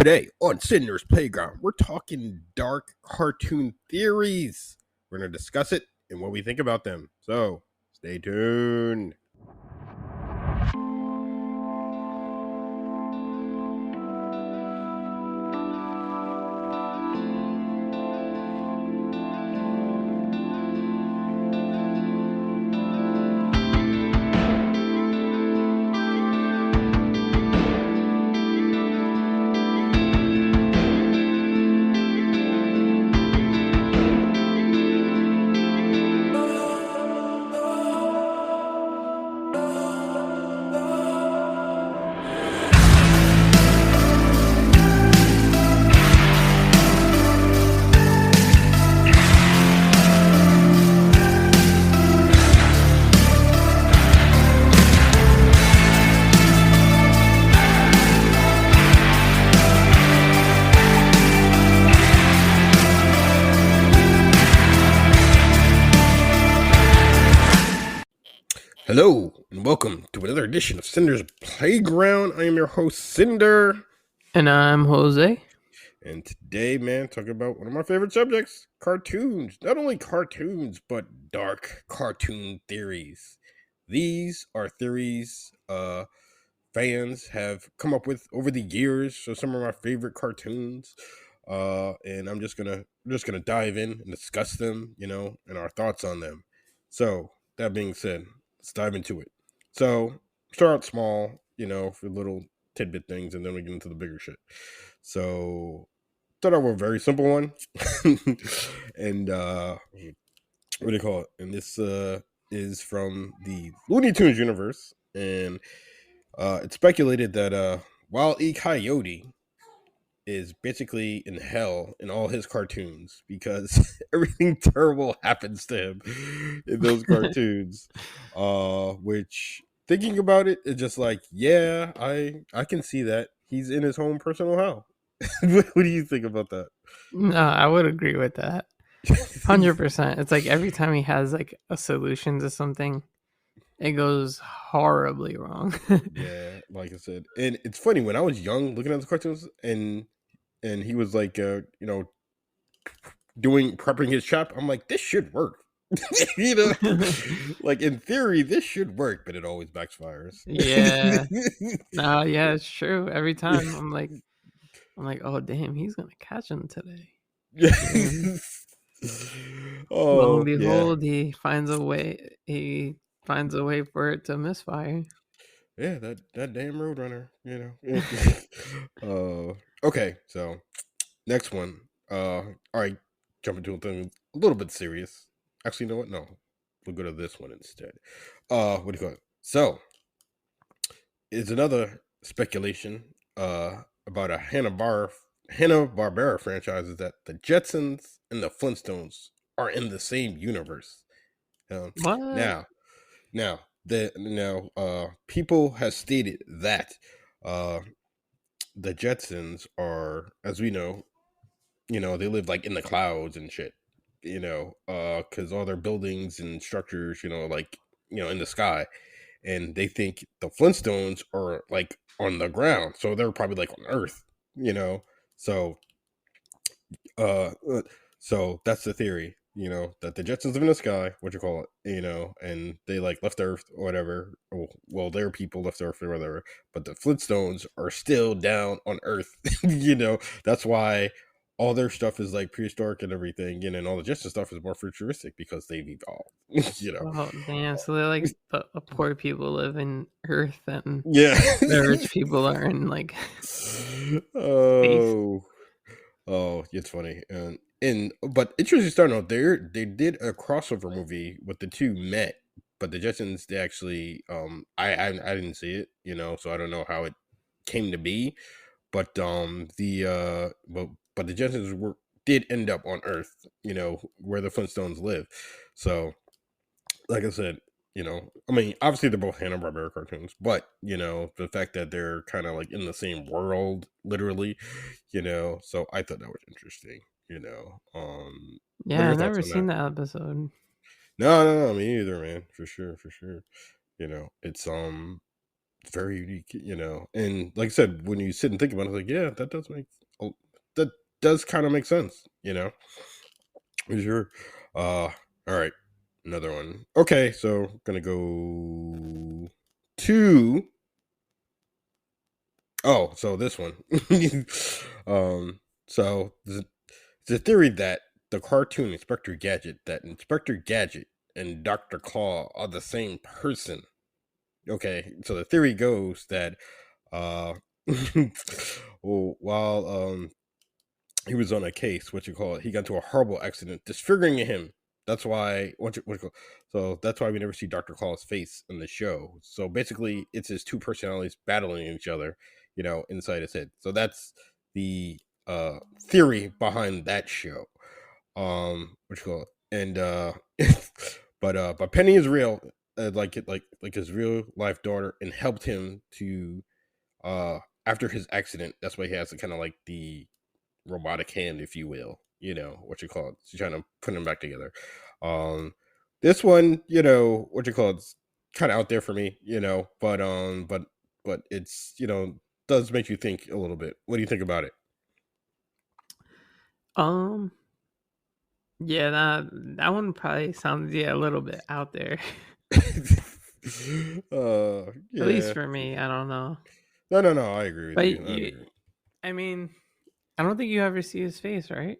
Today on Sinder's Playground, we're talking dark cartoon theories. We're going to discuss it and what we think about them. So, stay tuned. Hello, and welcome to another edition of Cinder's Playground. I am your host, Cinder. And I'm Jose. And today, man, talking about one of my favorite subjects, cartoons. Not only cartoons, but dark cartoon theories. These are theories fans have come up with over the years. So some of my favorite cartoons. And I'm just gonna dive in and discuss them, and our thoughts on them. So that being said, let's dive into it. So start out small, for little tidbit things, and then we get into the bigger shit. So start out with a very simple one. And what do you call it? And this is from the Looney Tunes universe, and it's speculated that Wile E. Coyote is basically in hell in all his cartoons because everything terrible happens to him in those cartoons. Which, thinking about it, it's just like, yeah, I can see that he's in his own personal hell. What do you think about that? No, I would agree with that. 100%. It's like every time he has like a solution to something, it goes horribly wrong. Yeah, like I said, and it's funny when I was young looking at the cartoons, and he was like, doing prepping his trap. I'm like, this should work. you know, like in theory, this should work, but it always backfires. Yeah. No, yeah, it's true. Every time I'm like, oh damn, he's gonna catch him today. And lo and Oh yeah, behold, he finds a way. He finds a way for it to misfire. yeah. That damn Roadrunner. Okay. So next one. All right. Jump into something a little bit serious. Actually, you know what? No, we'll go to this one instead. What do you call it? So, is another speculation about a Hanna-Barbera franchise is that the Jetsons and the Flintstones are in the same universe. What? Now, people have stated that the Jetsons are, as we know, they live like in the clouds and shit. Because all their buildings and structures, like in the sky, and they think the Flintstones are like on the ground, so they're probably like on Earth, So, uh, uh, so that's the theory, that the Jetsons live in the sky, what you call it, and they like left Earth or whatever. Well, their people left Earth or whatever, but the Flintstones are still down on Earth. That's why all their stuff is like prehistoric and everything, and all the Jetson stuff is more futuristic because they've evolved. Oh damn! So they're like the poor people live in Earth, and Yeah. the rich people are in like space. Oh, it's funny. And but interesting start note, they did a crossover movie with the two met, but the Jetsons, they actually I didn't see it, so I don't know how it came to be. But but the Jetsons did end up on Earth, where the Flintstones live. So like I said, I mean, obviously they're both Hanna-Barbera cartoons, but the fact that they're kind of like in the same world, literally, so I thought that was interesting. What are Yeah, your I've thoughts never on that? seen that episode. No, me either, man. For sure. It's very unique, and like I said, when you sit and think about it, like, yeah, oh, that does kind of make sense, for sure. All right, another one. Okay, so gonna go to so this one. um, so the theory that the cartoon Inspector Gadget and Dr. Claw are the same person. Okay, so the theory goes that uh well, while he was on a case, what you call it, he got into a horrible accident, disfiguring him. That's why so that's why we never see Dr. Claw's face in the show. So basically it's his two personalities battling each other, inside his head. So that's the theory behind that show. What you call it? And but Penny is real, like his real life daughter, and helped him to after his accident. That's why he has kind of like the robotic hand, if you will. What you call it? She's trying to put them back together. Um, this one, what you call it's kind of out there for me, but it's does make you think a little bit. What do you think about it? Um, yeah, that one probably sounds a little bit out there. At least Yeah. for me, I don't know. No, no, no. I agree with But you. I you, agree. I mean, I don't think you ever see his face, right?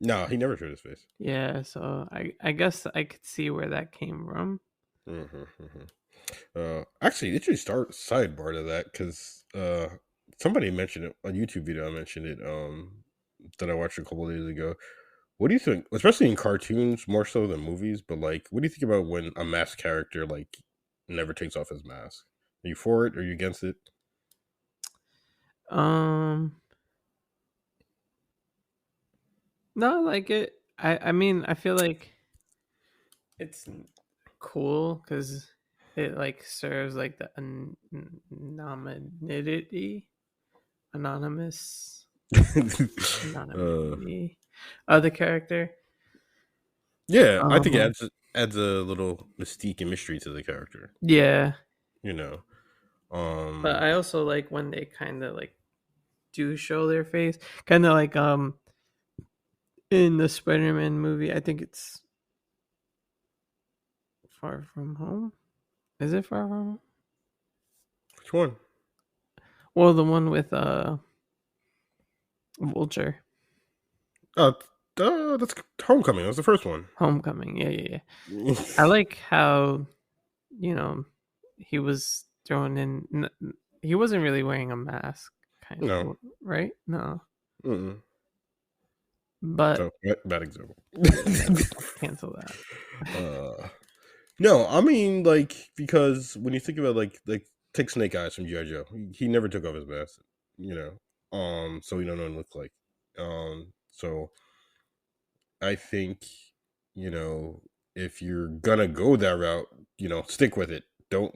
No, he never showed his face. Yeah, so I guess I could see where that came from. Hmm. Actually, it should start sidebar to that because somebody mentioned it on YouTube video. I mentioned it that I watched a couple days ago. What do you think, especially in cartoons more so than movies? But like, what do you think about when a masked character like never takes off his mask? Are you for it? Or are you against it? Um, no, I like it. I mean, I feel like it's cool because it like serves like the anonymity, anonymous uh, anonymity of the character. yeah, I think it Um, adds a little mystique and mystery to the character. yeah, You know, but um, I also like when they kind of like do show their face, kind of like in the Spider-Man movie. I think it's Far From Home. Is it Far From Home? which one? Well, the one with Vulture. Uh, that's Homecoming. That was the first one. Homecoming. Yeah, yeah, yeah. I like how you know he was thrown in. He wasn't really wearing a mask, kind No. of, right? No, Mm-mm. but So bad example. yeah, cancel that. uh, no, I mean like because when you think about like take Snake Eyes from G.I. Joe, he never took off his mask, you know. So we don't know what it looks like. So I think if you're gonna go that route, stick with it. Don't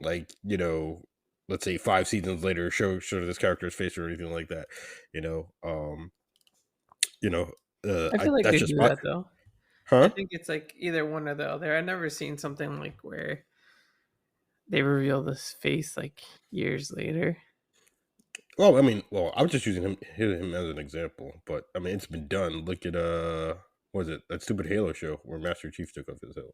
let's say 5 seasons later show this character's face or anything like that. You know, um, you know, I I feel like that's they just do my that though. I huh. think it's like either one or the other. I've never seen something like where they reveal this face like years later. Well, I mean, I was just using him as an example, but I mean, it's been done. Look at what was it that stupid Halo show where Master Chief took off his helmet?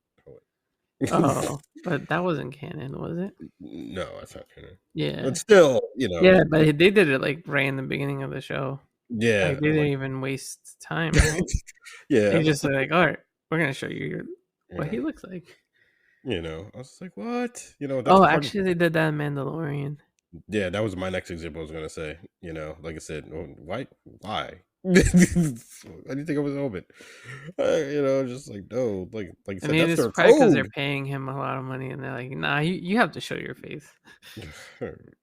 Oh, but that wasn't canon, was it? No, that's not canon. But Yeah, still, yeah, but they did it like right in the beginning of the show. Like yeah, they didn't like even waste time, right? yeah, They I was just like, like, all right, we're gonna show you what yeah, he looks like. I was like, what? That's Oh, part of actually, they did that in Mandalorian. yeah. That was my next example. I was gonna say, like I said, why, why? Why do you think I was open? Just like no, like I I said, mean, that's it's their probably because they're code. paying him a lot of money, and they're like, "Nah, you have to show your face."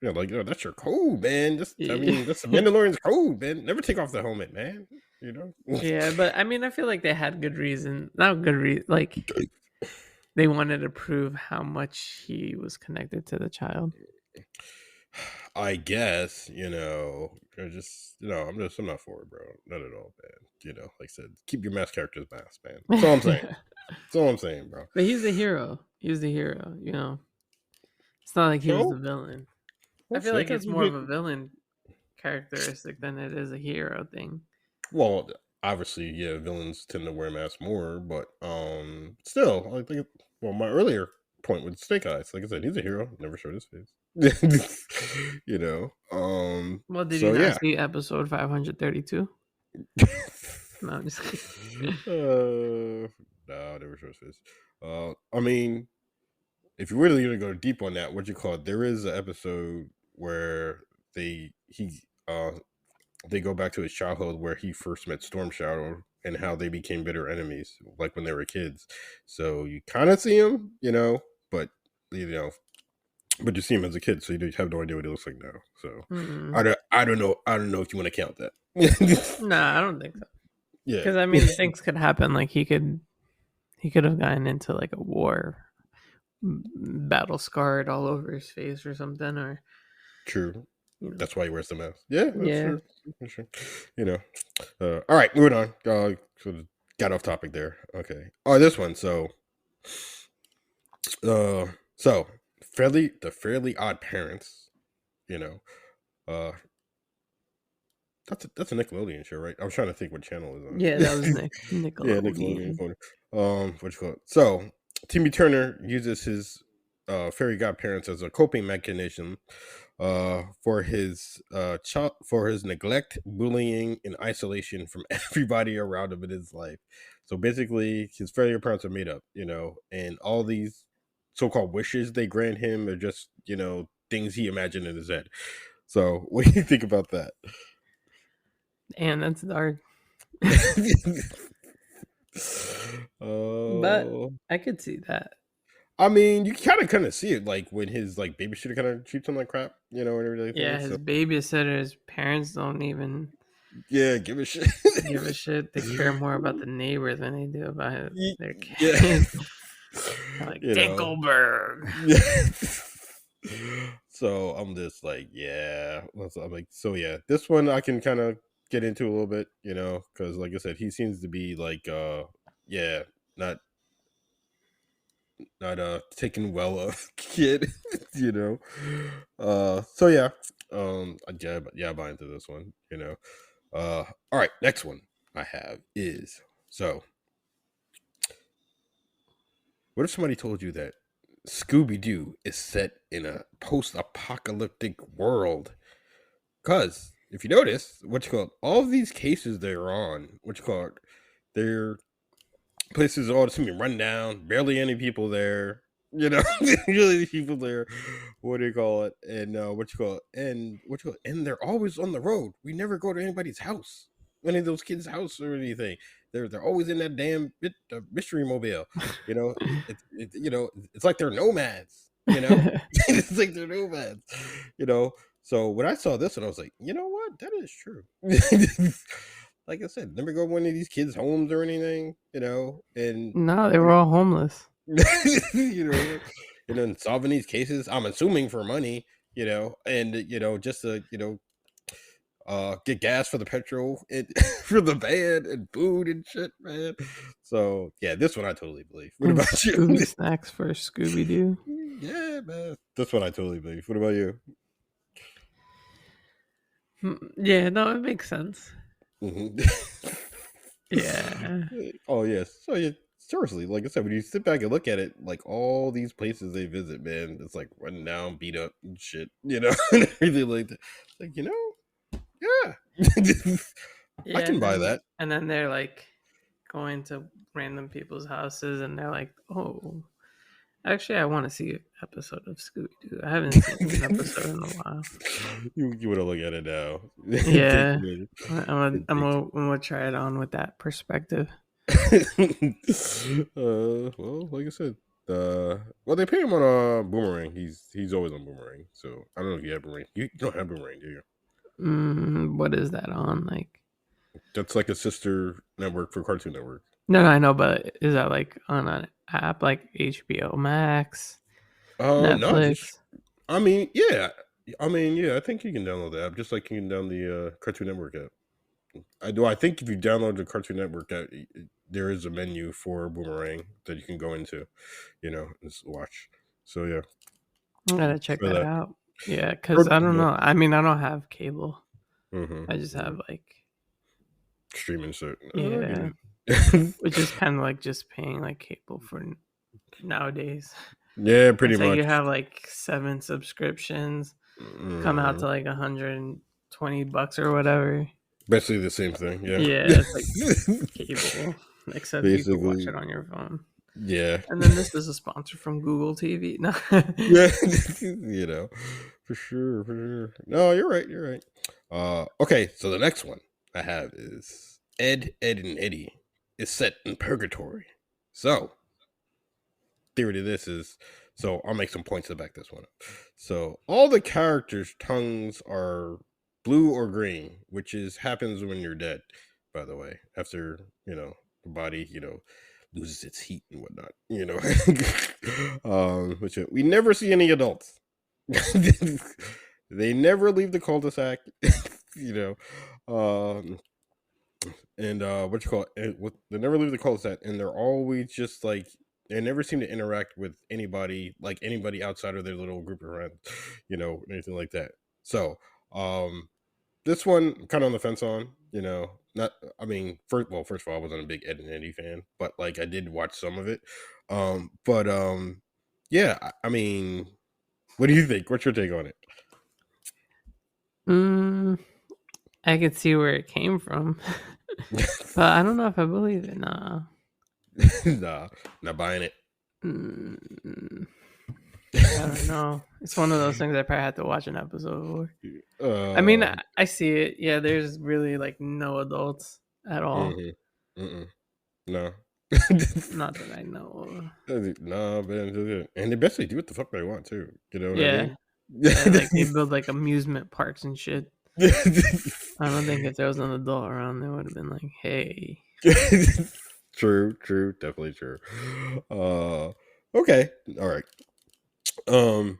Yeah, like that's your code, man. I Yeah, mean, that's the Mandalorian's code, man. Never take off the helmet, man. You know. yeah, but I mean, I feel like they had good reason. Not good reason. Like they wanted to prove how much he was connected to the child. I guess I'm not for it, bro. Not at all, man. Like I said, keep your mask characters mask, man. That's all I'm saying. But That's all I'm saying, bro. he's the hero. He was the hero. It's not like he was So the villain. I Well, feel like Snake it's Eyes more of a villain characteristic than it is a hero thing. well, obviously, yeah, villains tend to wear masks more, but still, I think. Well, my earlier point with Snake Eyes, like I said, he's a hero. Never showed his face. you know. Well, did you So not yeah. see episode 532? No, I'm just No, never showed his face. I mean, if you really gonna go deep on that, what you call it? There is an episode where he they go back to his childhood where he first met Storm Shadow and how they became bitter enemies, like when they were kids. So you kind of see him, but you know, but you see him as a kid, so you have no idea what he looks like now. So Mm-mm. I don't know if you want to count that. Nah, I don't think so. yeah, Because I mean, things could happen. Like he could have gotten into like a war, battle scarred all over his face or something, or true. you know, That's why he wears the mask. Yeah, that's yeah, true. That's true. You know. All right, moving on. So got off topic there. Okay. Oh, this one. Uh, so fairly odd parents. You know. Uh, that's a Nickelodeon show, right? I was trying to think what channel it yeah. That was was on. Yeah, Nickelodeon. Nickelodeon. Funny. What you call it? So Timmy Turner uses his fairy godparents as a coping mechanism for his neglect, bullying, and isolation from everybody around him in his life. So basically, his fairy parents are made up, and all these so-called wishes they grant him are just things he imagined in his head. So, what do you think about that? And that's dark. But uh, I could see that. I mean, you kind of see it like when his like babysitter kind of treats him like crap, and everything. Yeah, So his babysitter's parents don't even yeah, give a shit. give a shit. They care more about the neighbor than they do about their Yeah, kid. Like you know. Dinkelberg. Yeah. So I'm just like, yeah. I'm like, so yeah, this one I can kind of get into a little bit, because like I said, he seems to be like, yeah, not taking well of kid, you know. So yeah, yeah, I buy into this one, all right, next one I have is so. What if somebody told you that Scooby Doo is set in a post-apocalyptic world? Because if you notice, all of these cases they're on, they're places all seem to be run down, barely any people there. Really people there. What do you call it? And and they're always on the road. We never go to anybody's house, any of those kids' house or anything. They're always in that damn mystery mobile. It's like they're nomads. It's like they're nomads. You know. So when I saw this one, I was like, you know what? That is true. Like I said, never go to one of these kids' homes or anything, and No, they were all homeless. you know, solving these cases. I'm assuming for money, and just to get gas for the petrol and for the band and food and shit, man. So yeah, this one I totally believe. What And about you? Scooby snacks for Scooby Doo. Yeah, man, this one I totally believe. What about you? Yeah, no, it makes sense. Mhm. Yeah. Oh yes. So yeah, seriously, like I said, when you sit back and look at it, like all these places they visit, man, it's like running down, beat up and shit, and everything like that. It's like, yeah. I Yeah, can buy that. and then they're like going to random people's houses and they're like, "Oh, actually I want to see an episode of Scooby Doo. I haven't seen an episode in a while." You want to look at it now. Yeah. I'm gonna try it on with that perspective. Well, like I said, well, they pay him on Boomerang. He's always on Boomerang. So I don't know if you have Boomerang. You don't have Boomerang, do you? What is that on? Like, That's like a sister network for Cartoon Network. no, I know, but is that like on an app like HBO Max, No, just Netflix? I mean, yeah, I think you can download the app just like you can download the Cartoon Network app. I think if you download the Cartoon Network app, there is a menu for Boomerang that you can go into, and just watch. So yeah, I'm gonna check for that that. out. Yeah, because I don't know. I mean, I don't have cable. Mm-hmm, I just mm-hmm. have like, Streaming shit. Oh, I get yeah, it. which is kind of like just paying like cable for nowadays. Yeah, pretty It's like much. you have like 7 subscriptions, come out Mm-hmm. to like $120 or whatever. Basically the same thing. Yeah. Yeah, it's like cable, except you could watch Basically, it on your phone. yeah. And then this is a sponsor from Google TV. No. Yeah, for sure, for sure. No, you're right, you're right. Okay, so the next one I have is Ed, Ed, and Eddie is set in purgatory. So, theory to this is, so I'll make some points to back this one up. So, all the characters' tongues are blue or green, which is happens when you're dead, by the way, after, the body, loses its heat and whatnot, which we never see any adults. They never leave the cul-de-sac, you know. And what you call it? They never leave the cul-de-sac, and they're always just like they never seem to interact with anybody, like anybody outside of their little group of friends, anything like that. So, this one I'm kind of on the fence on, not. I mean, first of all, I wasn't a big Ed and Eddie fan, but like I did watch some of it. But yeah, I mean, what do you think? What's your take on it? mm, I could see where it came from, but I don't know if I believe it. Nah. Nah, not buying it. Mm, I don't know. It's one of those things I probably have to watch an episode for. I mean, uh, I see it. Yeah, there's really like no adults at all. mm-hmm, mm-mm, no. Not that I know Nah, man, and they basically do what the fuck they want too. You know of. what I Yeah. mean? Yeah, like they build like amusement parks and shit. I don't think if there was an adult around, they would have been like, "Hey." True, definitely true. Okay, all right. Um,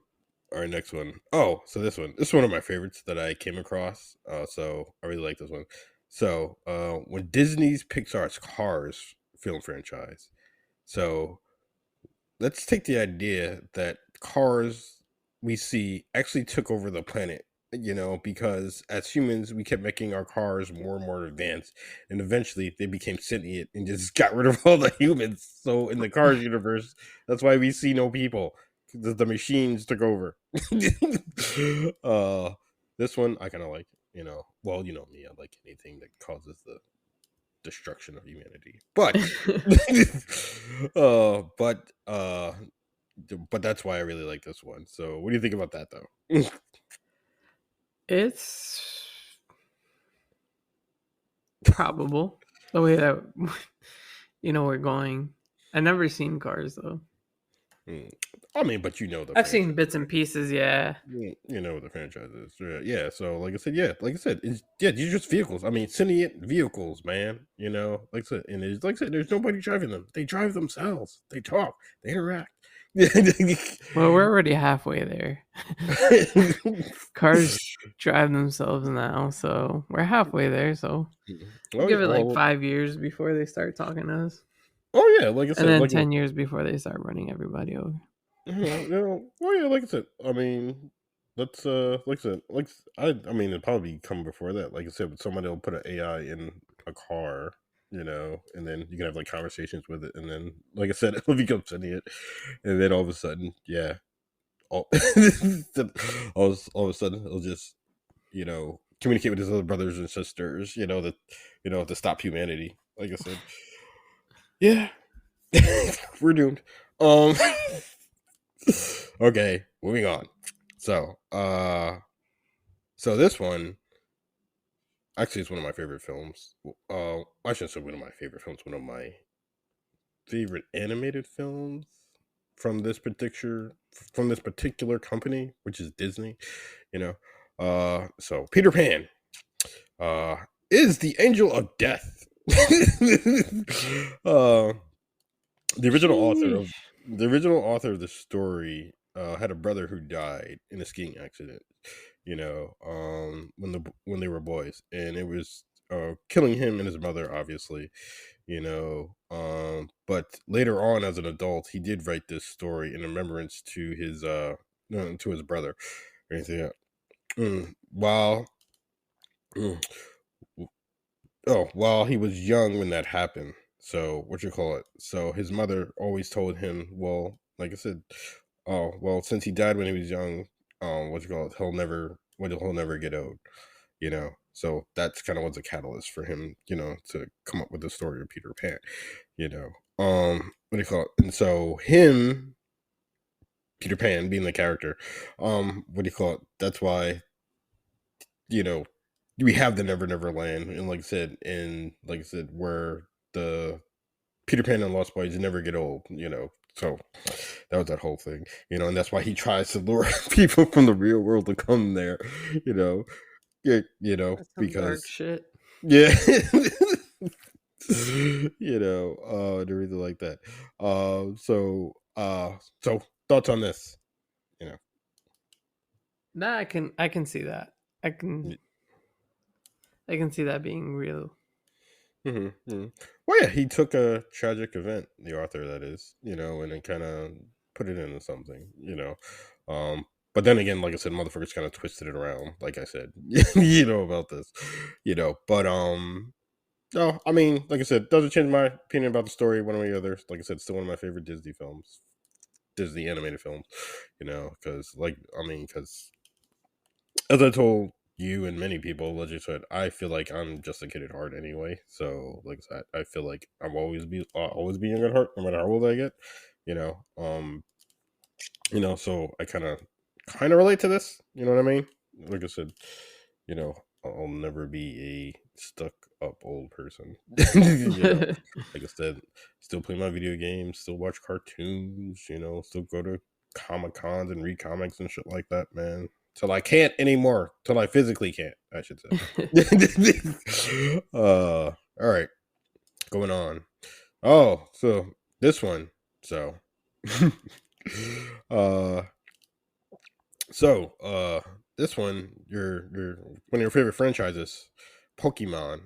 all right, next one. Oh, so this is one of my favorites that I came across. So I really like this one. So, when Disney's Pixar's Cars film franchise. So let's take the idea that cars we see actually took over the planet, because as humans we kept making our cars more and more advanced, and eventually they became sentient and just got rid of all the humans. So in the Cars universe, that's why we see no people, because the machines took over. uh this one I kind of like, well, you know me, I like anything that causes the destruction of humanity. But uh but uh but that's why I really like this one. So what do you think about that though? It's probable the way that we're going. I never seen Cars though. Mm. I mean, but you know the I've seen franchise, bits and right? pieces. Yeah, You know what the franchise is. Yeah. So like I said, these are just vehicles. I mean, sentient vehicles, man. Like I said, and there's nobody driving them. They drive themselves. They talk. They interact. well, we're already halfway there. Cars drive themselves now, so we're halfway there. So we'll Oh give yeah. it like Well, 5 years before they start talking to us, oh yeah. Like I and said, then 10 years before they start running everybody over. well, yeah, like I said, I mean, let's like I said, I mean, it'd probably come before that. Like I said, somebody will put an AI in a car, and then you can have like conversations with it, and then, like I said, it'll become sentient, and then all of a sudden, yeah, all, all of a sudden, it'll just, communicate with his other brothers and sisters, to stop humanity. Like I said, yeah, we're doomed. Um. Okay, moving on. So, so this one actually is one of my favorite films. I shouldn't say one of my favorite films. One of my favorite animated films from this particular company, which is Disney. You know, so Peter Pan, uh, is the angel of death. uh, the original author of Sheesh. the original author of the story had a brother who died in a skiing accident. When they were boys, and it was killing him and his mother, obviously. But later on, as an adult, he did write this story in remembrance to his no, to his brother. anything else. While mm, while he was young when that happened. So what you call it? So his mother always told him, well, like I said, oh well, since he died when he was young, what you call it? He'll never get old. You know, so that's kind of was a catalyst for him, to come up with the story of Peter Pan. You know, what do you call it? And so him, Peter Pan, being the character, what do you call it? That's why, you know, we have the Never Never Land, and like I said, where the Peter Pan and Lost Boys never get old, So that was that whole thing, and that's why he tries to lure people from the real world to come there, you know, yeah, That's some dark because shit. yeah, and everything like that. So thoughts on this, you know? Nah, I can see that. I can I can see that being real. Mm-hmm. Well, yeah, he took a tragic event, the author that is, and then kind of put it into something, Um, but then again, like I said, motherfuckers kind of twisted it around, like I said, about this, But no, I mean, like I said, doesn't change my opinion about the story one way or the other. Like I said, still one of my favorite Disney films, Disney animated films, because as I told you and many people, like you said, I feel like I'm just a kid at heart anyway. So, like I said, I feel like I'll always be young at heart, no matter how old I get. You know, um, So I kind of relate to this. You know what I mean? Like I said, you know, I'll never be a stuck up old person. Like I said, still play my video games, still watch cartoons. Still go to comic cons and read comics and shit like that, man. Till I can't anymore. Till I physically can't, I should say. All right, going on. Oh, so this one. So, uh, so this one, your one of your favorite franchises, Pokemon.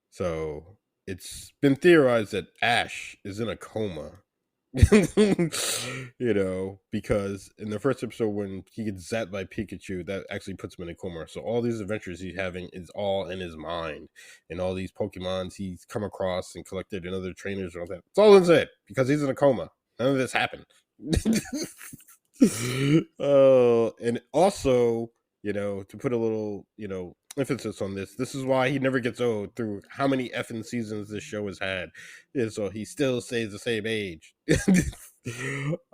So it's been theorized that Ash is in a coma. Because in the first episode when he gets zapped by Pikachu, that actually puts him in a coma. So all these adventures he's having is all in his mind, and all these Pokemons he's come across and collected and other trainers and all that. It's all in his head because he's in a coma. None of this happened. And also, to put a little, emphasis on this is why he never gets old through how many effing seasons this show has had. And so he still stays the same age.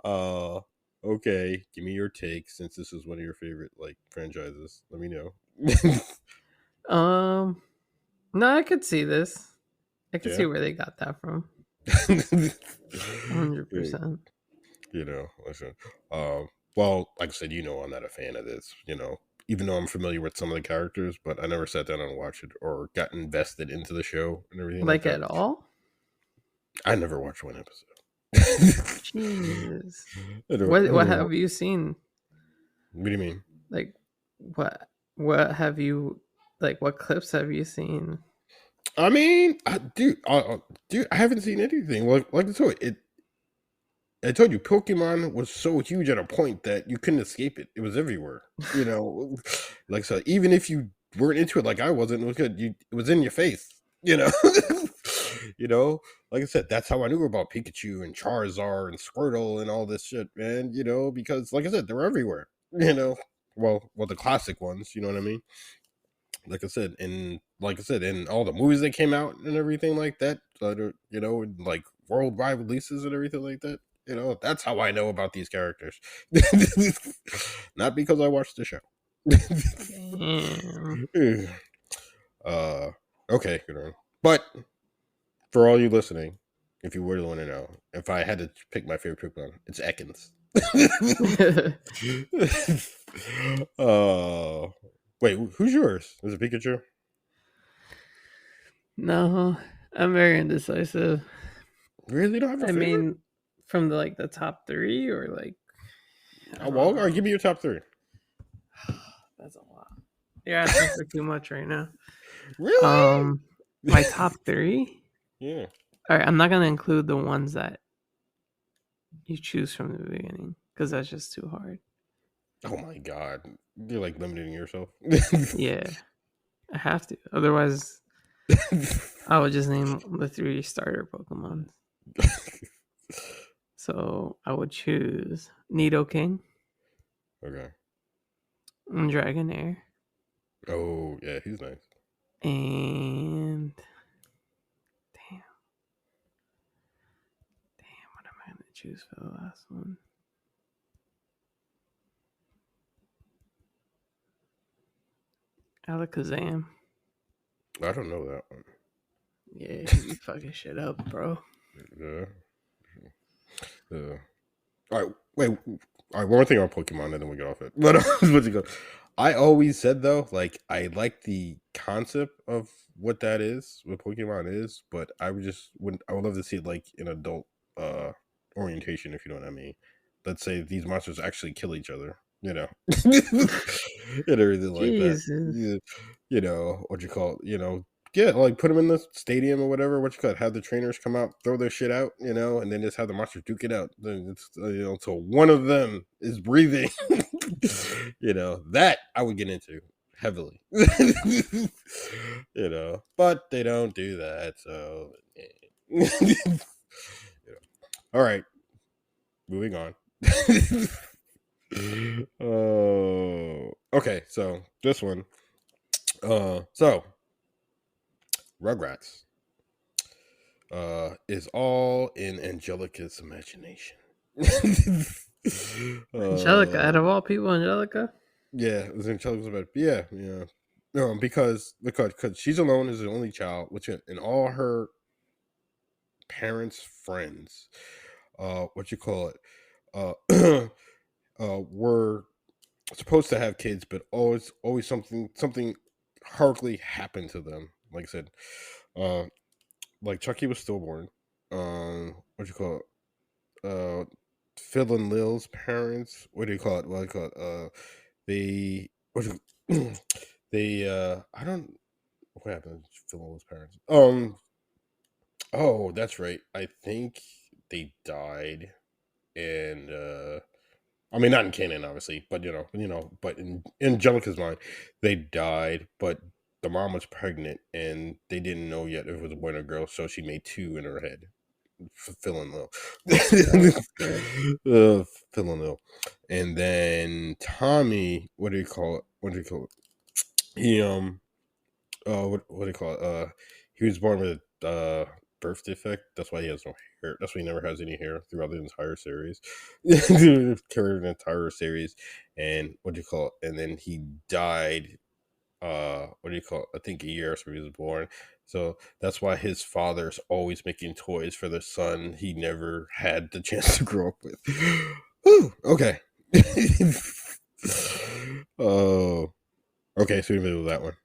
uh okay, give me your take since this is one of your favorite franchises. Let me know. um, no, I could see this. I could Yeah. see where they got that from. 100%. Listen. Well, like I said, I'm not a fan of this, even though I'm familiar with some of the characters, but I never sat down and watched it or got invested into the show and everything like Like that. at all? I never watched one episode. Jesus. I don't, I What don't know. have you seen? What do you mean? Like what have you like what clips have you seen? I mean, dude, I haven't seen anything. Like I told you, Pokemon was so huge at a point that you couldn't escape it. It was everywhere. Like so. Even if you weren't into it, like I wasn't, it was in your face. You know, you know. Like I said, that's how I knew about Pikachu and Charizard and Squirtle and all this shit, man. Because like I said, they were everywhere. Well, the classic ones. You know what I mean? Like I said, in all the movies that came out and everything like that, and like worldwide releases and everything like that. That's how I know about these characters. Not because I watched the show. Damn. uh, okay, good one. But for all you listening, if you really want to know, if I had to pick my favorite Pokemon, it's Ekans. uh, wait, who's yours? Is it Pikachu? No, I'm very indecisive. Really don't have a I favorite? mean, from the top 3 or I Oh, don't well, all right, know. give me your top three. That's a lot. You're asking for too much right now. Really? My top 3? Yeah. All right, I'm not going to include the ones that you choose from the beginning cuz that's just too hard. Oh my god, you're like limiting yourself. Yeah, I have to. Otherwise, I would just name the 3 starter Pokemon. So I would choose Nidoking, Okay. Dragonair, Oh yeah, he's nice. and damn, what am I gonna choose for the last one? Alakazam. I don't know that one. Yeah, he be fucking shit up, bro. Yeah. Yeah. All right, wait. All right, one more thing on Pokemon, and then we get off it. But what's it go? I always said though, like I like the concept of what that is, what Pokemon is, but I would just wouldn't. I would love to see it like in adult uh orientation, if you know what I mean. Let's say these monsters actually kill each other, and everything like that. Jesus. Yeah, what you call it, yeah, like put them in the stadium or whatever. What you call it? Have the trainers come out, throw their shit out, and then just have the monsters duke it out. Then it's so one of them is breathing. That I would get into heavily. But they don't do that. So, all right, moving on. Oh, okay. So this one. So Rugrats is all in Angelica's imagination. Angelica, out uh, of all people, Angelica? yeah, it was Angelica's about yeah, yeah. No, because she's alone as the only child, which in all her parents' friends, what you call it, were supposed to have kids, but always something horribly happened to them. Like I said, uh, like Chucky was stillborn. What you call it? Phil and Lil's parents. What do you call it? What do you call it? They what do you, they I don't what happened to Phil and Lil's parents. Oh, that's right. I think they died, and I mean, not in canon, obviously, but but in Angelica's mind, they died. But the mom was pregnant, and they didn't know yet if it was a boy or a girl, so she made two in her head, filling low, Oh, shit. filling low, and then Tommy, what do you call it? What do you call it? He what do you call it? He was born with birth defect. That's why he has no hair. That's why he never has any hair throughout the entire series. Carried an entire series, and what do you call it? And then he died. What do you call it? I think a year after he was born. So that's why his father's always making toys for the son he never had the chance to grow up with. Whew, okay. Oh, okay. So we move that one.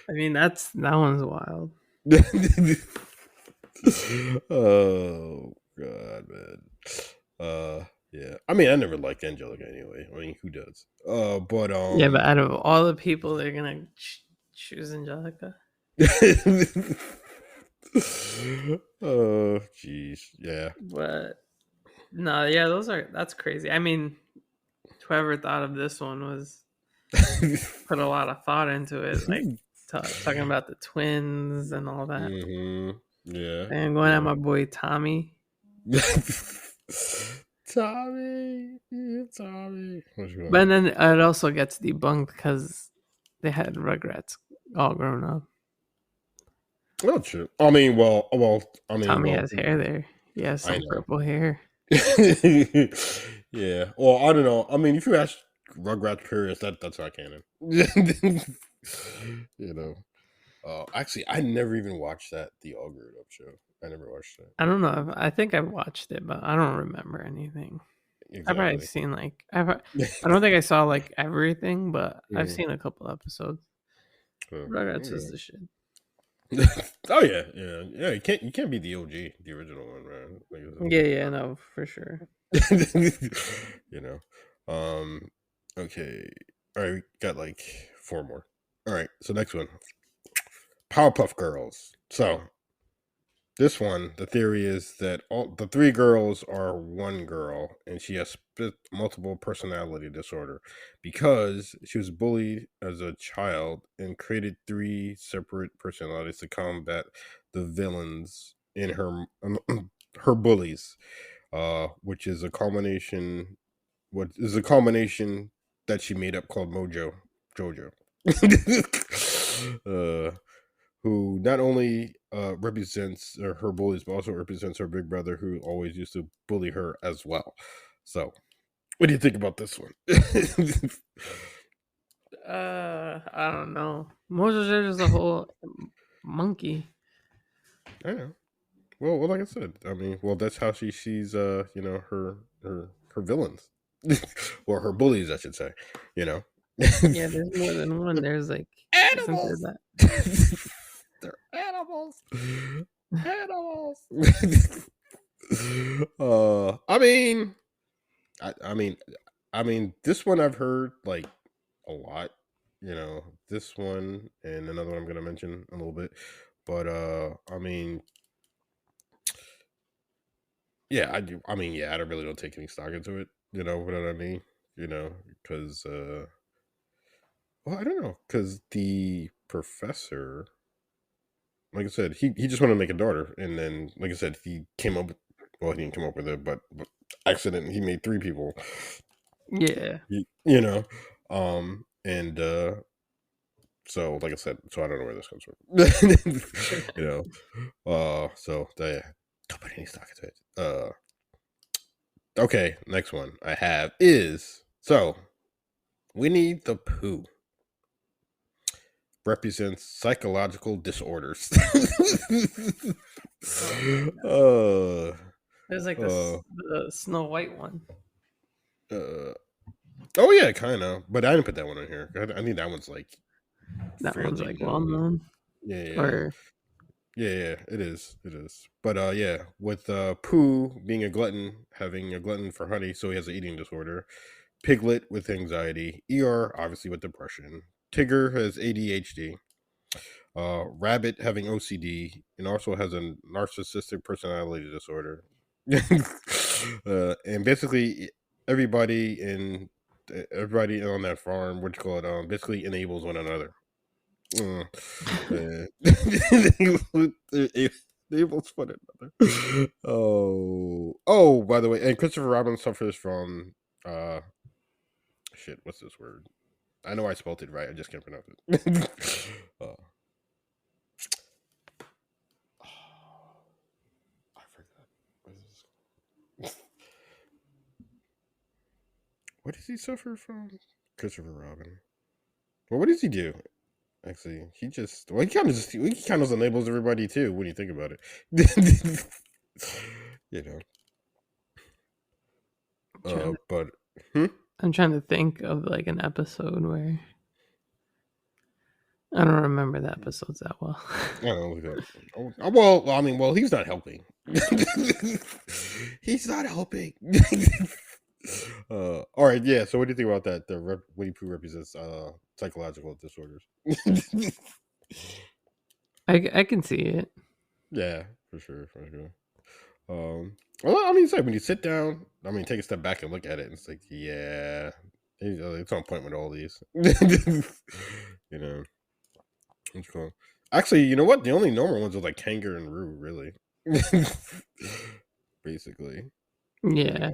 I mean, that one's wild. Oh god, man. Yeah. I mean, I never liked Angelica anyway. I mean, who does? But Yeah, but out of all the people, they're gonna choose Angelica. Oh, jeez. Yeah. But no, yeah, that's crazy. I mean, whoever thought of this one was put a lot of thought into it, like talking about the twins and all that. Yeah. And going at Yeah. my boy Tommy. Tommy. Yeah, Tommy. What's going on? But then it also gets debunked because they had Rugrats all grown up. Oh, true. I mean, well. I mean, Tommy well. has hair there. He has I some know. purple hair. Yeah. Well, I don't know. I mean, if you ask Rugrats Purists, that's not canon. you know. Actually, I never even watched the All Grown Up show. I never watched that. I don't know. I think I watched it, but I don't remember anything. I've probably Exactly. seen like I don't think I saw like everything, but I've Mm, seen a couple episodes. Rugrats is okay. the shit. Oh yeah, yeah, yeah. You can't be the OG, the original one, man. Yeah, yeah, no, for sure. you know. Um. Okay. All right. We got like four more. All right. So next one, Powerpuff Girls. So This one, the theory is that all the three girls are one girl, and she has split multiple personality disorder because she was bullied as a child and created three separate personalities to combat the villains in her her bullies, which is a combination. What is a combination that she made up called Mojo Jojo. uh, who not only represents her bullies, but also represents her big brother, who always used to bully her as well. So, what do you think about this one? I don't know. Moses is a whole monkey. I know. Well, like I said, I mean, well, that's how she sees, her villains, or her bullies, I should say. You know, Yeah, there's more than one. There's like, isn't there animals. that? They're animals. Animals. I mean, I mean, this one I've heard like a lot. This one and another one I'm gonna mention a little bit. But I mean, yeah, I do. I mean, yeah, I don't really don't take any stock into it. You know what I mean? Because well, I don't know, because the professor, like I said, he just wanted to make a daughter, and then, like I said, he came up. Well, he didn't come up with it, but accident. He made three people. Yeah. And so, like I said, so I don't know where this comes from. So yeah, don't put any stock into it. Okay, next one I have is Winnie the Pooh represents psychological disorders. Oh, uh, there's like uh, the Snow White one. uh, oh yeah, kind of, but I didn't put that one in here. I think that one's like That one's fairly like well known. known. Yeah, yeah. Or Yeah, it is. It is. But yeah, with Pooh being a glutton, having a glutton for honey, so he has an eating disorder. Piglet with anxiety. Eeyore obviously with depression. Tigger has ADHD. Rabbit having OCD and also has a narcissistic personality disorder. And basically everybody on that farm, what you call it, basically enables one another. Mm. Enables one another. Oh, by the way, and Christopher Robin suffers from uh shit, what's this word? I know I spelled it right, I just can't pronounce it. uh, I forgot. What is this? What does he suffer from? Christopher Robin. Well, what does he do? Actually, he kind of enables everybody too when you think about it. you know. trying to, But hmm? I'm trying to think of like an episode where I don't remember the episodes that well. I don't know. Look it up. Well, I mean, well, he's not helping. He's not helping. All right, yeah. So, what do you think about that? Winnie Pooh represents psychological disorders. I can see it. Yeah, for sure, for sure. Well, I mean, it's like when you sit down, I mean, take a step back and look at it, and it's like, yeah, it's on point with all these. you know, it's cool. Actually, you know what? The only normal ones are like Kanger and Roo, really. Basically, Yeah.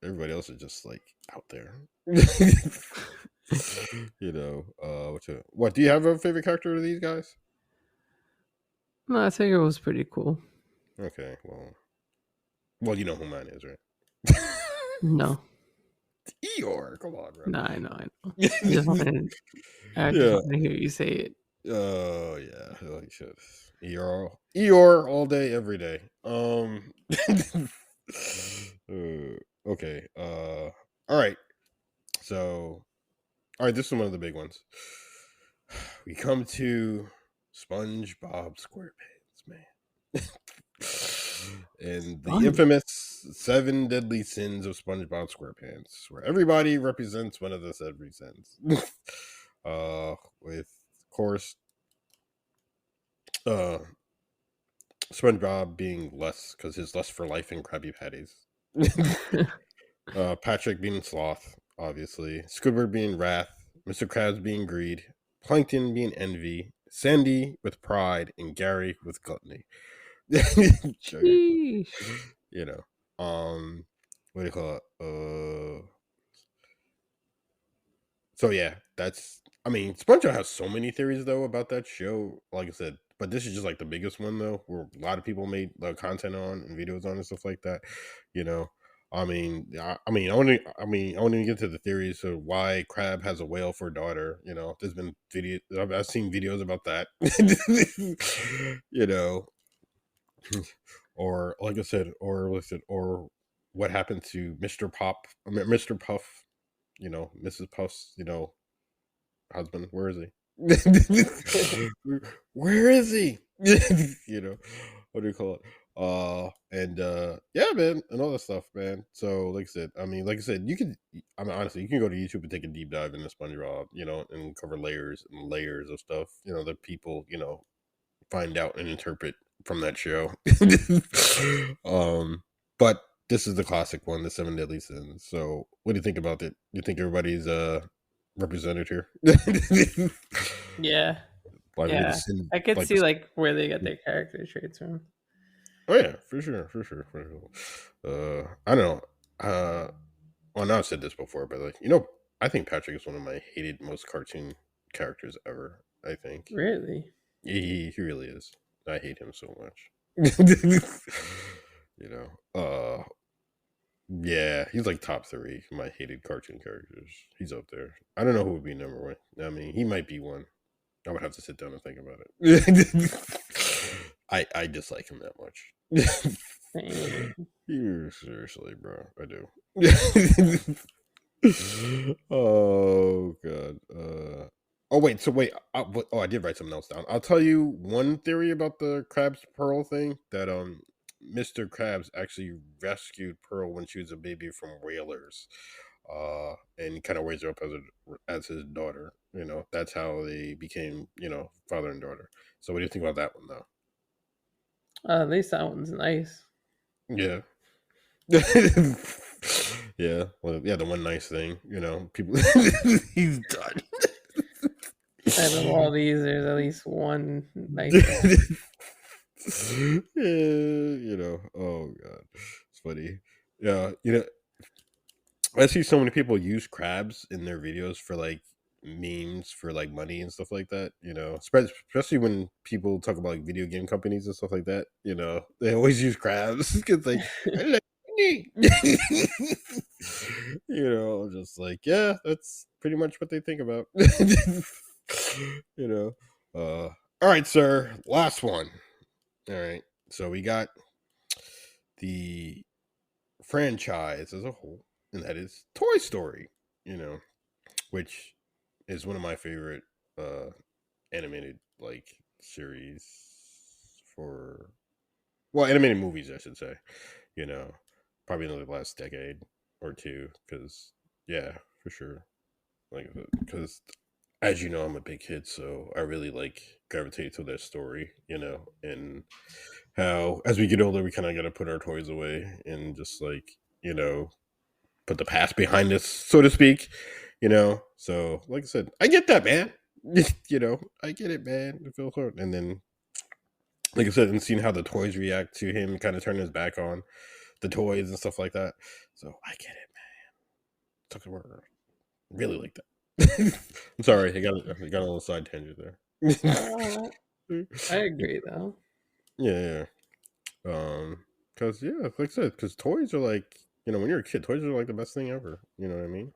everybody else is just like out there. What do you have a favorite character of these guys? No, I think it was pretty cool. Okay, well, you know who mine is, right? No. Eeyore, come on, bro. No, I know. I just Yeah. wanted to hear you say it. Oh yeah, well, you should. Eeyore, all day, every day. Okay. All right. So, all right. This is one of the big ones. We come to SpongeBob SquarePants, man. And the Fun. infamous seven deadly sins of SpongeBob SquarePants, where everybody represents one of the seven sins. With, of course, Uh, SpongeBob being less because his lust for life and Krabby Patties. Patrick being sloth, obviously. Squidward being wrath. Mr. Krabs being greed. Plankton being envy. Sandy with pride, and Gary with gluttony. Sugar. Sheesh. You know. What do you call it? So yeah, that's. I mean, SpongeBob has so many theories though about that show. Like I said, but this is just like the biggest one though, where a lot of people made content on and videos on and stuff like that. You know, I want to get to the theories of why Crab has a whale for a daughter. You know, there's been video. I've seen videos about that. You know, or like I said, or what happened to Mr. Puff. You know, Mrs. Puff's. You know, husband. Where is he? Where is he? You know, what do you call it? Yeah, man, and all that stuff, man. So, like I said, you can. I mean, honestly, you can go to YouTube and take a deep dive into SpongeBob, you know, and cover layers and layers of stuff, you know, that people, you know, find out and interpret from that show. um, but this is the classic one, the Seven Deadly Sins. So, what do you think about it? You think everybody's represented here? Yeah. Like with the Yeah. sin, I could like see this. like where they get their character traits from. Oh yeah, for sure, for sure. I don't know. Well, now I've said this before, but like you know, I think Patrick is one of my hated most cartoon characters ever. I think Really? he really is. I hate him so much. You know, yeah, he's like top three of my hated cartoon characters. He's up there. I don't know who would be number one. I mean, he might be one. I would have to sit down and think about it. I dislike him that much. Dang. You seriously, bro. I do. Oh god. Oh wait. So wait. I did write something else down. I'll tell you one theory about the Krabs Pearl thing. That Mr. Krabs actually rescued Pearl when she was a baby from whalers. And kind of raised her up as his daughter. You know, that's how they became, you know, father and daughter. So what do you think about that one though? At least that one's nice. Yeah. Yeah. Well, yeah, the one nice thing, you know, people he's done. Out of all these, there's at least one nice one. Yeah, you know, oh god. It's funny. Yeah, you know, I see so many people use crabs in their videos for like memes for like money and stuff like that. You know, especially when people talk about like video game companies and stuff like that. You know, they always use crabs because like I like money. You know, just like yeah, that's pretty much what they think about. You know, all right, sir. Last one. All right, so we got the franchise as a whole, and that is Toy Story. You know, which is one of my favorite animated like series for animated movies, I should say. You know, probably in the last decade or two, because yeah, for sure. Like because as you know, I'm a big kid, so I really like gravitate to their story. You know, and how as we get older, we kind of got to put our toys away and just like you know put the past behind us, so to speak. You know, so like I said, I get that, man. You know, I get it, man. I feel hurt, and then like I said, and seeing how the toys react to him, kind of turning his back on the toys and stuff like that. So I get it, man. Took a word, really like that. I'm sorry, I got a little side tangent there. Uh, I agree though. Yeah, yeah. Cause yeah, like I said, cause toys are like you know when you're a kid, toys are like the best thing ever. You know what I mean?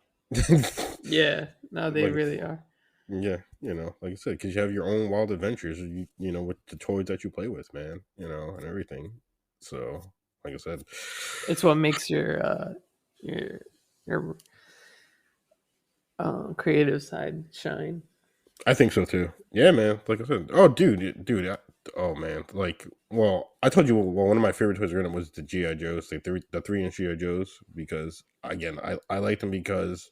Yeah, no, they Like really are. yeah, you know, like I said, because you have your own wild adventures, you know, with the toys that you play with, man, you know, and everything. So, like I said, It's what makes your your creative side shine. I think so too. Yeah, man. Like I said, oh, dude, oh man, like, well, I told you, well, one of my favorite toys growing up was the GI Joes, the 3-inch GI Joes, because again, I liked them because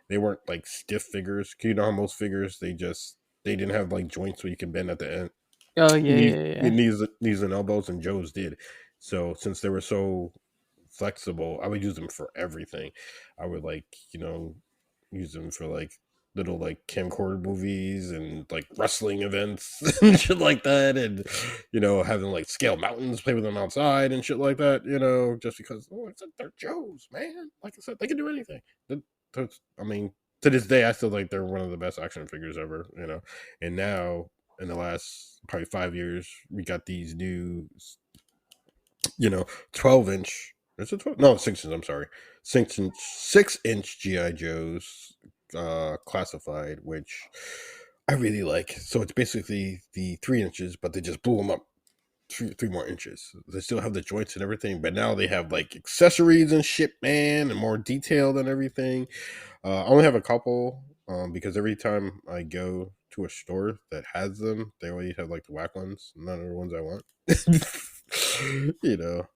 they weren't like stiff figures. 'Cause you know how most figures they didn't have like joints so you can bend at the end. Oh yeah, knees, yeah, yeah. knees and elbows, and Joe's did. So since they were so flexible, I would use them for everything. I would like, use them for like little like camcorder movies and like wrestling events and shit like that, and having like scale mountains, play with them outside and shit like that. Just because they're Joes, man. Like I said, they can do anything. I mean, to this day, I still think they're one of the best action figures ever. And now in the last probably 5 years, we got these new, 12-inch. Is it 12? No, 6 inch. I'm sorry, 6-inch GI Joes, classified, which I really like. So it's basically the 3 inches, but they just blew them up three more inches. They still have the joints and everything, but now they have like accessories and shit, man, and more detailed and everything. I only have a couple, because every time I go to a store that has them, they always have like the whack ones, none of the ones I want. you know,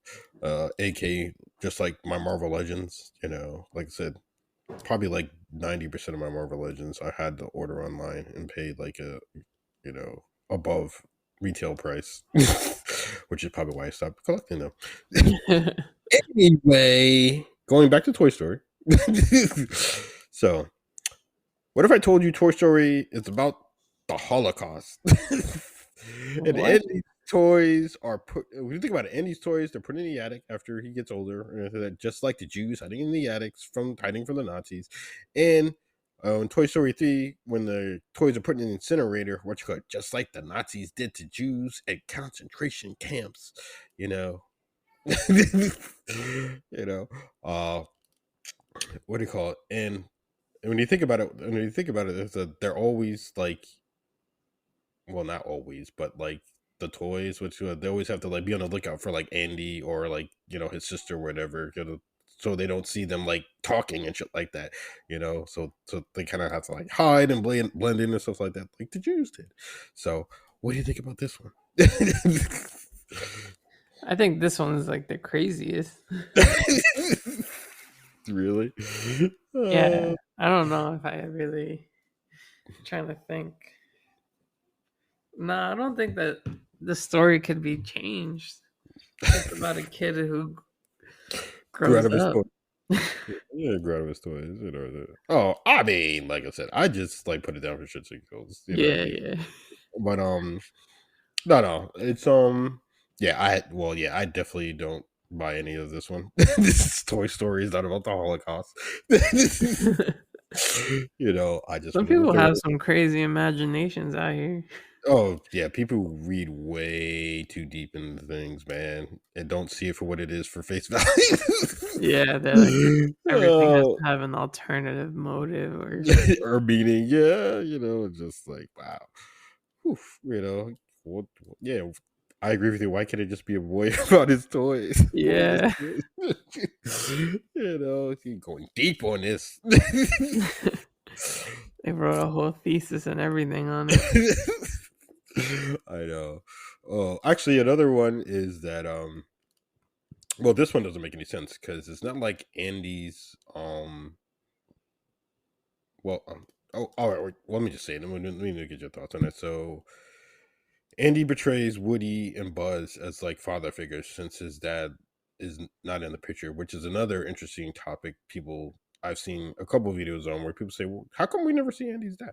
AK, just like my Marvel Legends. Like I said, probably like 90% of my Marvel Legends I had to order online and paid like above retail price, which is probably why I stopped collecting them. Anyway, going back to Toy Story. So, what if I told you Toy Story is about the Holocaust? And What? Andy's toys are put. When you think about it, Andy's toys they're put in the attic after he gets older, and just like the Jews hiding in the attics from hiding from the Nazis. And in Toy Story 3, when the toys are put in an incinerator, what you call it, just like the Nazis did to Jews at concentration camps. You know, you know. Uh, what do you call it? And when you think about it, they're always like, well, not always, but like the toys, which they always have to like be on the lookout for like Andy or like his sister or whatever, so they don't see them like talking and shit like that, so they kind of have to like hide and blend in and stuff like that, like the Jews did. So, what do you think about this one? I think this one is like the craziest. Really? Yeah, Uh, I don't know if I really trying to think. No, I don't think that the story could be changed. It's about a kid who grew out grows of his up. toy. Yeah, grew out of his toys. Oh, I mean, like I said, I just like put it down for shits and giggles. Yeah, yeah. But no, it's yeah, I definitely don't buy any of this one. This is Toy Story is not about the Holocaust. I just Some want to look people at have what. some crazy imaginations out here. Oh yeah, people read way too deep into things, man, and don't see it for what it is for face Yeah, they're like value. everything has to have an alternative motive or Or meaning, yeah, just like wow. Oof, what, yeah, I agree with you. Why can't it just be a boy about his toys? Boy, his yeah. toys. He's going deep on this. They wrote a whole thesis and everything on it. I know. Oh, actually, another one is that well, this one doesn't make any sense because it's not like Andy's well oh, all right, wait, let me just say it. Let me get your thoughts on it. So Andy betrays Woody and Buzz as like father figures since his dad is not in the picture, which is another interesting topic. I've seen a couple videos on where people say, "Well, how come we never see Andy's dad?"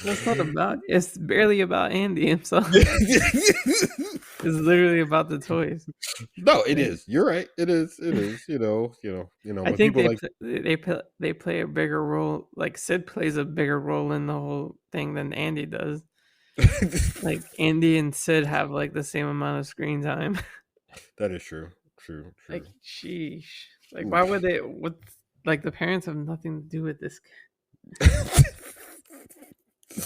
That's not about. It's barely about Andy himself. It's literally about the toys. No, it Like, is. You're right. It is. It is. I But think people like they play a bigger role. Like Sid plays a bigger role in the whole thing than Andy does. Like Andy and Sid have like the same amount of screen time. that is true. True. Like, True. sheesh. Like, why would Oof. they? What? Like, the parents have nothing to do with this.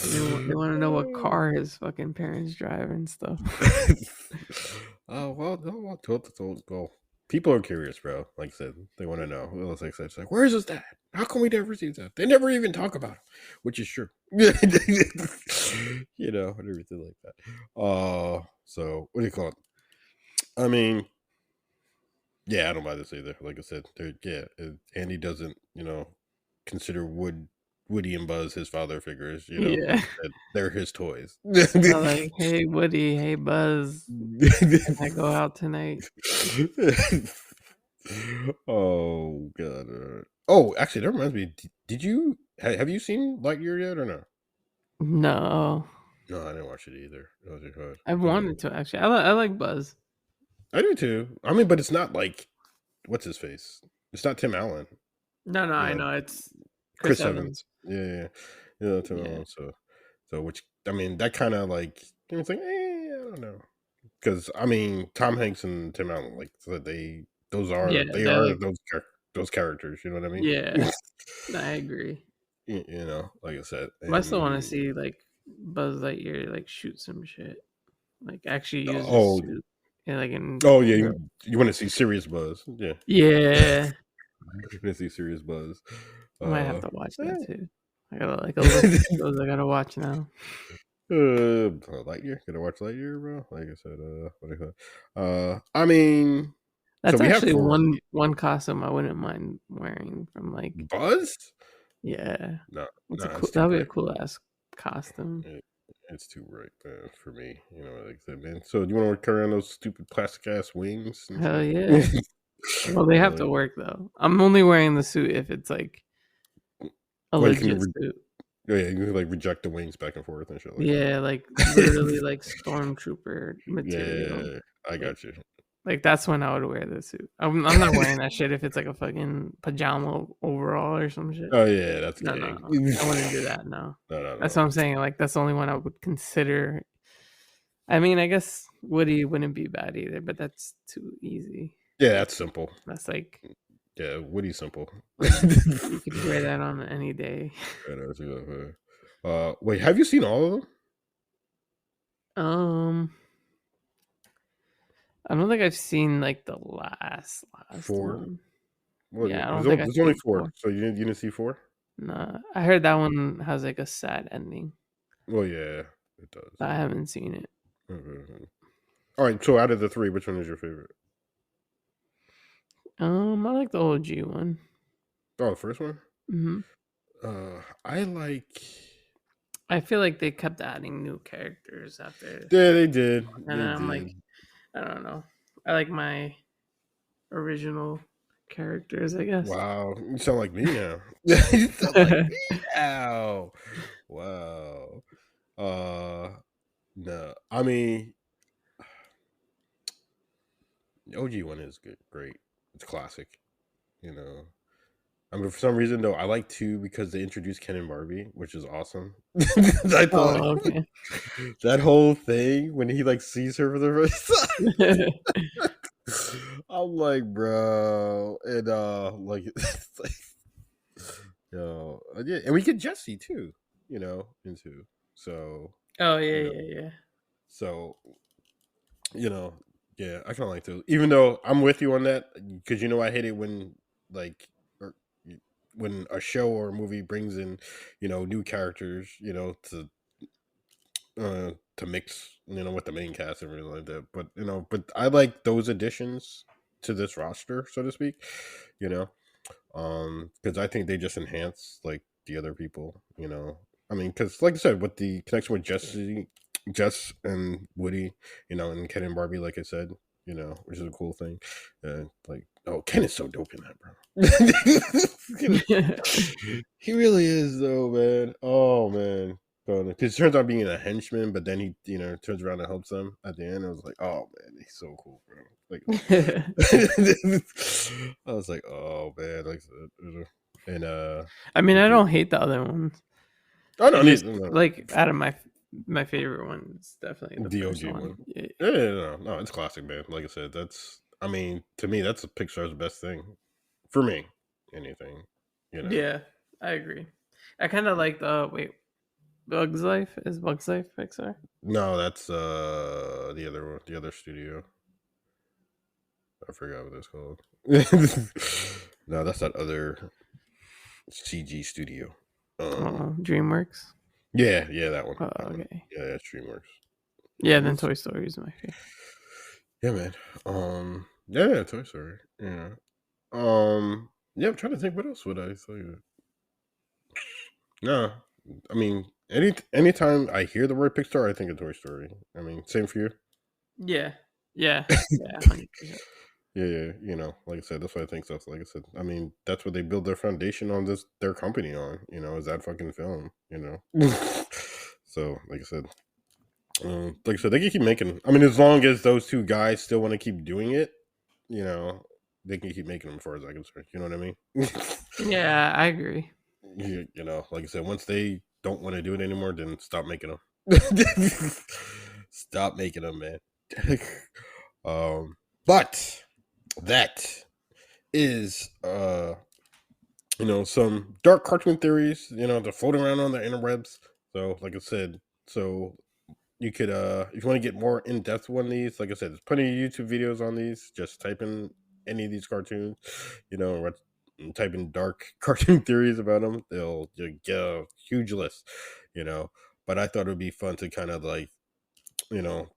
They want to know what car his fucking parents drive and stuff. Oh well, no, well, people are curious, bro. Like I said, they want to know. Well, it's like, where's his dad? How come we never see that? They never even talk about him, which is true. And everything like that. So what do you call it? I mean, yeah, I don't buy this either. Like I said, yeah, Andy doesn't, consider Woody and Buzz, his father figures. You know, Yeah. like I said, they're his toys. They're like, "Hey, Woody. Hey, Buzz. Can I go out tonight?" Oh god. Oh, actually, that reminds me. Did you have you seen Lightyear yet or no? No, No, I didn't watch it either. That was hard. I wanted to actually. I like Buzz. I do too. I mean, but it's not like what's his face. It's not Tim Allen. No, no, You I know, know it's Chris Chris Evans. Evans. Yeah, yeah, Tim Yeah, Allen. So which I mean, that kind of like it's like I don't know because I mean Tom Hanks and Tim Allen like so those yeah, are they they're are like, those characters. You know what I mean? yeah. No, I agree. You know, like I said, But I still want to and see like Buzz Lightyear like shoot some shit, like actually use his oh suit, and like in oh yeah, real. you want to see Serious Buzz? Yeah, Yeah, you want to see Serious Buzz? I might have Uh, to watch that eh. too. I got like a list of shows I gotta watch now. Lightyear. Gonna watch Lightyear, bro. Like I said, what do you call it? I mean, so That's we have actually four already. one costume I wouldn't mind wearing from like Buzz? yeah. No, It's a no, cool it's too that'll be a bright. cool ass costume. It, it's too bright for me. You know, like I said, man. So do you want to carry on those stupid plastic ass wings and Hell shit? yeah. Well, they have Hell to yeah. work though. I'm only wearing the suit if it's like a Well, you can, legit suit. oh, yeah, you can like reject the wings back and forth and shit like Yeah, like literally like stormtrooper material. yeah, I Like got you. like that's when I would wear the suit. I'm not wearing that shit if it's like a fucking pajama overall or some shit. Oh yeah, that's No, no, gang. no. I wouldn't do that. No. No, no, That's what no. I'm saying. Like that's the only one I would consider. I mean, I guess Woody wouldn't be bad either, but that's too easy. Yeah, that's simple. That's like Yeah, Woody's simple. you could wear that on any day. Wait, have you seen all of them? Um, I don't think I've seen like the last Four. one. Well, Yeah, I don't think I've there's only seen four. 4. So you didn't see four? Nah, I heard that one has like a sad ending, Well, yeah, it does. but I haven't seen it. Mhm. All right. So out of the three, which one is your favorite? I like the OG one. Oh, the first one. Hmm. I like. I feel like they kept adding new characters after, Yeah, they did. and They I'm did. like, I don't know. I like my original characters, I guess. Wow, you sound like me now. You sound like me now. Wow. Uh, no, I mean, the OG one is good, great. It's classic. You know, I mean, for some reason though, I like two because they introduced Ken and Barbie, which is awesome. I thought Oh, okay. that whole thing when he like sees her for the first time, I'm like, bro, and like, it's like, yeah, and we get Jesse too, you know, into so Oh you yeah, know, yeah, yeah. so you know, yeah, I kind of like those. Even though I'm with you on that, because you know I hate it when like or, when a show or a movie brings in new characters, to mix with the main cast and everything like that. But but I like those additions to this roster, so to speak. You know, because I think they just enhance like the other people. I mean, because like I said, with the connection with Jess and Woody, and Ken and Barbie, like I said, which is a cool thing. Like, oh, Ken is so dope in that, bro. He really is, though, man. Oh man, because it turns out being a henchman, but then he, turns around and helps them at the end. I was like, oh man, he's so cool, bro. Like, I was like, oh man, like, and I mean, and I Ju- don't hate the other ones. oh I no, just no, like out of my favorite one is definitely the the first OG one. one. Yeah, Yeah, no, it's classic, man. Like I said, I mean, to me, that's Pixar's best thing. For me, anything, you know. yeah, I agree. I kind of like the wait, Bugs Life is Bugs Life Pixar. No, that's the other one, the other studio. I forgot what it's called. No, that's that other CG studio. Oh, DreamWorks. Yeah, that one. Oh, That one. okay. Yeah, that's DreamWorks. Yeah, Yeah, then Toy Story is my favorite. yeah, man. Yeah, Toy Story. Yeah. Yeah, I'm trying to think what else would I say. No, I mean, anytime I hear the word Pixar, I think of Toy Story. I mean, same for you. Yeah, yeah, yeah, 100%. Yeah, yeah, like I said, that's what I think. So, like I said, I mean, that's what they build their foundation on their company on. Is that fucking film. So, like I said, they can keep making. I mean, as long as those two guys still want to keep doing it, you know, they can keep making them. As far as I can say, you know what I mean? Yeah, I agree. Like I said, once they don't want to do it anymore, then stop making them. Stop making them, man. um, but that is some dark cartoon theories, they're floating around on the interwebs. So like I said, so you could if you want to get more in-depth one of these, like I said, there's plenty of YouTube videos on these. Just type in any of these cartoons, and type in dark cartoon theories about them, you'll get a huge list, but I thought it would be fun to kind of like, you know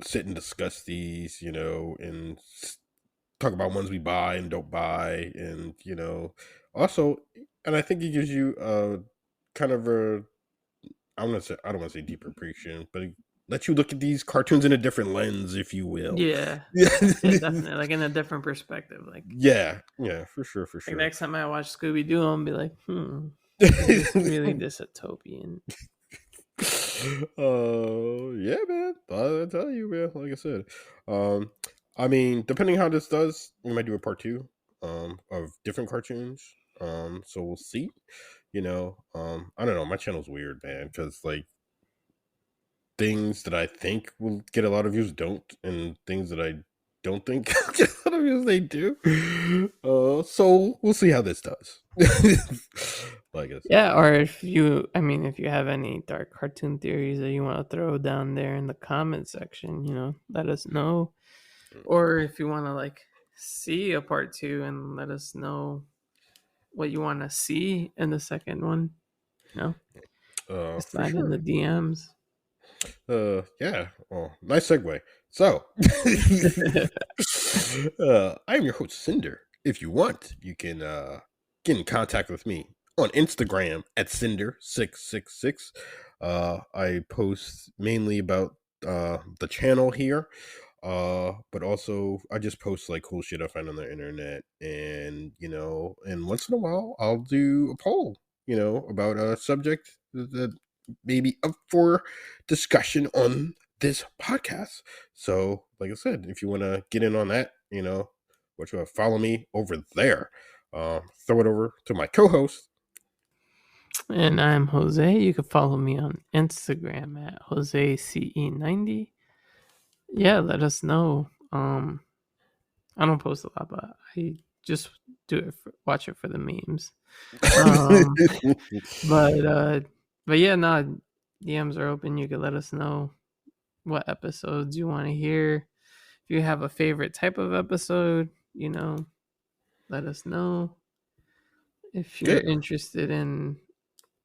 sit and discuss these, and talk about ones we buy and don't buy, and also, and I think it gives you kind of a, I don't want to say deeper appreciation, but it lets you look at these cartoons in a different lens, if you will. Yeah, Yeah, yeah, definitely. Like in a different perspective. yeah, yeah, for sure, for Like sure. next time I watch Scooby Doo, I'll be like, is this really dystopian? Yeah, man. I tell you, man. Like I said, um, I mean, depending how this does, we might do a part two, of different cartoons. So we'll see. I don't know. My channel's weird, man, because like things that I think will get a lot of views don't, and things that I don't think get a lot of views they do. So we'll see how this does. Like I said. Yeah, or if you have any dark cartoon theories that you want to throw down there in the comment section, let us know. Or if you want to like see a part two and let us know what you want to see in the second one, you know, For slide in the sure. DMs. Yeah. Well, nice segue. So, I am your host, Sinder. If you want, you can get in contact with me on Instagram at Cinder666. I post mainly about the channel here, but also I just post like cool shit I find on the internet, and and once in a while I'll do a poll, about a subject that may be up for discussion on this podcast. So, like I said, if you want to get in on that, follow me over there. Throw it over to my co-host. And I'm Jose. You can follow me on Instagram at JoseCE90. Yeah, let us know. I don't post a lot, but I just watch it for the memes. Um, but but yeah, no, DMs are open. You can let us know what episodes you want to hear. If you have a favorite type of episode, let us know. If you're Yeah, interested in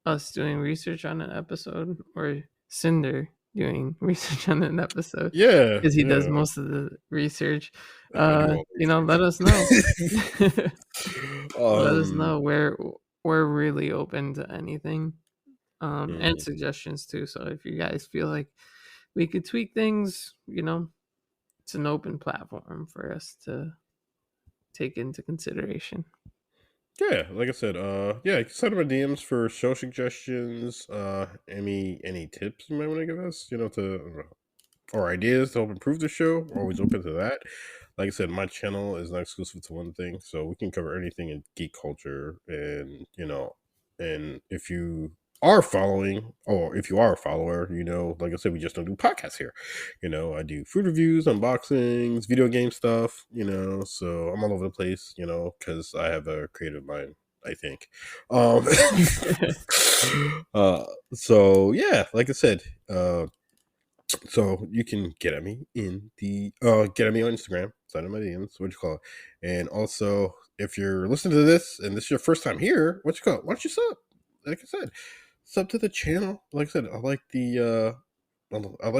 us doing research on an episode or Cinder doing research on an episode yeah, because he does yeah. most of the research, I do all let us know. research. Let us um, know. We're really open to anything, and mhm. suggestions too. So if you guys feel like we could tweak things, it's an open platform for us to take into consideration. Yeah, like I said, yeah, you can send my DMs for show suggestions, any tips you might want to give us, to or ideas to help improve the show. We're always open to that. Like I said, my channel is not exclusive to one thing, so we can cover anything in geek culture, and and if you are following, or if you are a follower, like I said, we just don't do podcasts here. I do food reviews, unboxings, video game stuff. So I'm all over the place. Because I have a creative mind, I think. Um, uh, so yeah, like I said, so you can get at me get at me on Instagram, sign in my DMs, what you call it. And also, if you're listening to this and this is your first time here, what you call it? Why don't you sub? Like I said, sub to the channel. Like I said, I like the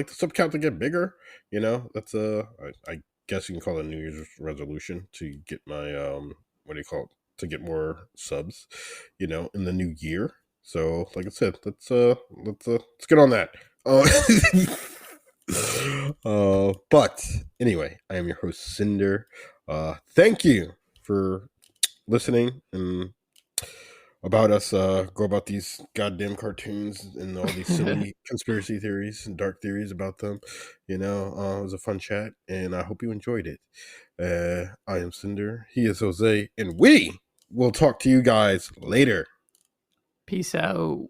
sub count to get bigger. That's I guess you can call it a New Year's resolution to get my what do you call it? To get more subs, in the new year. So, like I said, let's get on that. Uh, but anyway, I am your host Sinder. Thank you for listening and about us go about these goddamn cartoons and all these silly conspiracy theories and dark theories about them. It was a fun chat, and I hope you enjoyed it. I am Cinder. He is Jose, and we will talk to you guys later. Peace out.